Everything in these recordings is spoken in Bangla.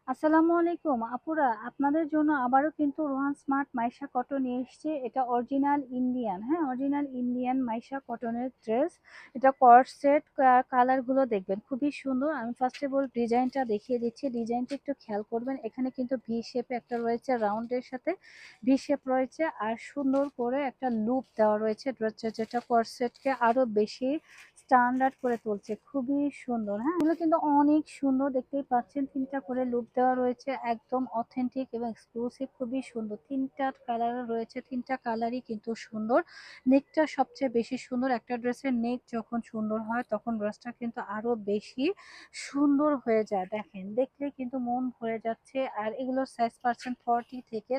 আসসালামু আলাইকুম আপুরা, আপনাদের জন্য আবারও কিন্তু রোহান স্মার্ট মাইশা কটন নিয়ে এসেছে। এটা অরিজিনাল ইন্ডিয়ান, হ্যাঁ অরিজিনাল ইন্ডিয়ান মাইশা কটনের ড্রেস। এটা কর্সেট, কালারগুলো দেখবেন খুবই সুন্দর। আমি ফার্স্টে বল ডিজাইনটা দেখিয়ে দিচ্ছি, ডিজাইনটা একটু খেয়াল করবেন। এখানে কিন্তু ভি শেপে একটা রয়েছে, রাউন্ডের সাথে ভি শেপ রয়েছে, আর সুন্দর করে একটা লুপ দেওয়া রয়েছে ড্রেসটা, যেটা কর্সেটকে আরো বেশি স্ট্যান্ডার্ড করে তুলছে। খুবই সুন্দর, হ্যাঁ এগুলো কিন্তু অনেক সুন্দর, দেখতেই পাচ্ছেন তিনটা করে লুপ দেওয়া রয়েছে, একদম অথেন্টিক এবং এক্সক্লুসিভ, খুবই সুন্দর। তিনটা কালার রয়েছে, তিনটা কালারই কিন্তু সুন্দর। নেকটা সবচেয়ে বেশি সুন্দর, একটা ড্রেসের নেক যখন সুন্দর হয় তখন ড্রেসটা কিন্তু আরো বেশি সুন্দর হয়ে যায়। দেখেন দেখলে কিন্তু মন ভরে যাচ্ছে। আর এগুলোর সাইজ পাচ্ছেন 40 থেকে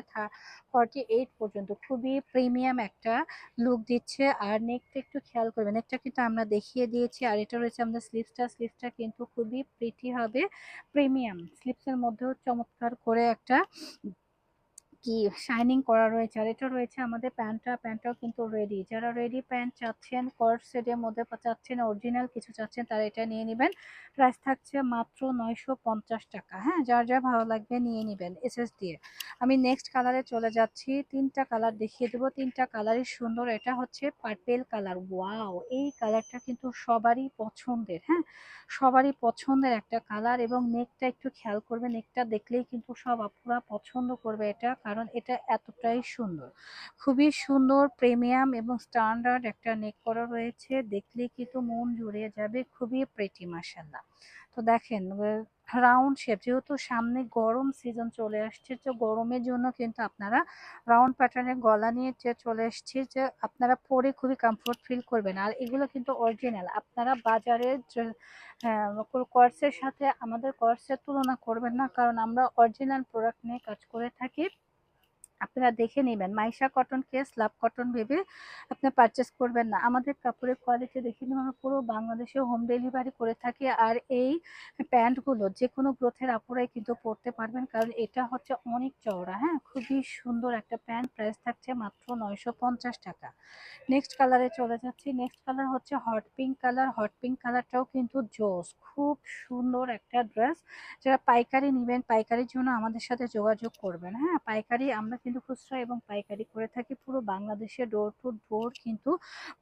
48 পর্যন্ত, খুবই প্রিমিয়াম একটা লুক দিচ্ছে। আর নেকটা একটু খেয়াল করবেন, নেকটা কিন্তু আমরা দেখিয়ে দিয়েছি। আর এটা রয়েছে আমাদের স্লিভসটা, স্লিভসটা কিন্তু খুবই প্রিটি হবে, প্রিমিয়াম। স্লিভসের মধ্যেও চমৎকার করে একটা কি শাইনিং করা রয়েছে। আর এটা রয়েছে আমাদের প্যান্টটা, প্যান্টটাও কিন্তু রেডি। যারা রেডি প্যান্ট চাচ্ছেন, কর্ড সেটের মধ্যে চাচ্ছেন, অরিজিনাল কিছু চাচ্ছেন, তারা এটা নিয়ে নেবেন। প্রাইস থাকছে মাত্র 950 টাকা। হ্যাঁ, যার যা ভালো লাগবে নিয়ে নেবেন এসএস দিয়ে। আমি নেক্সট কালারে চলে যাচ্ছি, তিনটা কালার দেখিয়ে দেবো, তিনটা কালারই সুন্দর। এটা হচ্ছে পার্পেল কালার, ওয়াও এই কালারটা কিন্তু সবারই পছন্দের, হ্যাঁ সবারই পছন্দের একটা কালার। এবং নেকটা একটু খেয়াল করবে, নেকটা দেখলেই কিন্তু সব আপুরা পছন্দ করবে এটা, কারণ এটা এতটাই সুন্দর। খুবই সুন্দর, প্রিমিয়াম এবং স্ট্যান্ডার্ড একটা নেক করা রয়েছে, দেখলেই কিন্তু মন জুড়িয়ে যাবে। খুবই প্রেটি মাশাআল্লাহ। তো দেখেন রাউন্ড শেপ, যেহেতু সামনে গরম সিজন চলে আসছে, তো গরমের জন্য কিন্তু আপনারা রাউন্ড প্যাটার্নের গলা নিয়ে যে চলে এসেছি, যে আপনারা পরে খুবই কমফোর্ট ফিল করবেন। আর এগুলো কিন্তু অরিজিনাল, আপনারা বাজারের হ্যাঁ, কোর্সের সাথে আমাদের কোর্সের তুলনা করবেন না, কারণ আমরা অরিজিনাল প্রোডাক্ট নিয়ে কাজ করে থাকি। আপনারা দেখে নেবেন, মাইশা কটনকে স্লাব কটন ভেবে আপনি পারচেস করবেন না। আমাদের কাপড়ের কোয়ালিটি দেখে নেবেন, আমরা পুরো বাংলাদেশে হোম ডেলিভারি করে থাকি। আর এই প্যান্টগুলো যে কোনো গ্রোথের আপুরাই কিন্তু পরতে পারবেন, কারণ এটা হচ্ছে অনেক চওড়া। হ্যাঁ, খুবই সুন্দর একটা প্যান্ট, প্রাইস থাকছে মাত্র 950 টাকা। নেক্সট কালারে চলে যাচ্ছি, নেক্সট কালার হচ্ছে hot pink colour. Hot pink কালারটাও কিন্তু জোস, খুব সুন্দর একটা ড্রেস। যারা পাইকারি নেবেন, পাইকারির জন্য আমাদের সাথে যোগাযোগ করবেন। হ্যাঁ, পাইকারি আমরা কিন্তু খুচরা এবং পাইকারি করে থাকি, পুরো বাংলাদেশে ডোর টু ডোর কিন্তু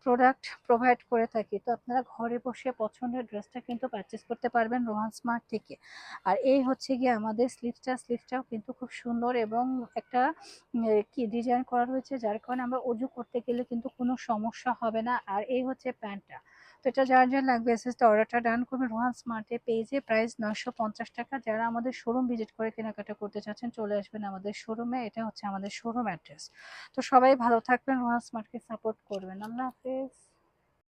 প্রোডাক্ট প্রোভাইড করে থাকি। তো আপনারা ঘরে বসে পছন্দের ড্রেসটা কিন্তু পারচেস করতে পারবেন রোহান স্মার্ট থেকে। আর এই হচ্ছে গিয়ে আমাদের স্লিভসটা, স্লিভসটাও কিন্তু খুব সুন্দর এবং একটা কি ডিজাইন করা রয়েছে, যার কারণে আমরা অজু করতে গেলে কিন্তু কোনো সমস্যা হবে না। আর এই হচ্ছে প্যান্টটা। তো এটা যার যার লাগবে এসএসতে অর্ডারটা ডান করবেন রোহান স্মার্টে পেজে, প্রাইস 950 টাকা। যারা আমাদের শোরুম ভিজিট করে কেনাকাটা করতে চাচ্ছেন, চলে আসবেন আমাদের শোরুমে, এটা হচ্ছে আমাদের শোরুম অ্যাড্রেস। তো সবাই ভালো থাকবেন, রোহান স্মার্টকে সাপোর্ট করবেন। আল্লাহ হাফেজ।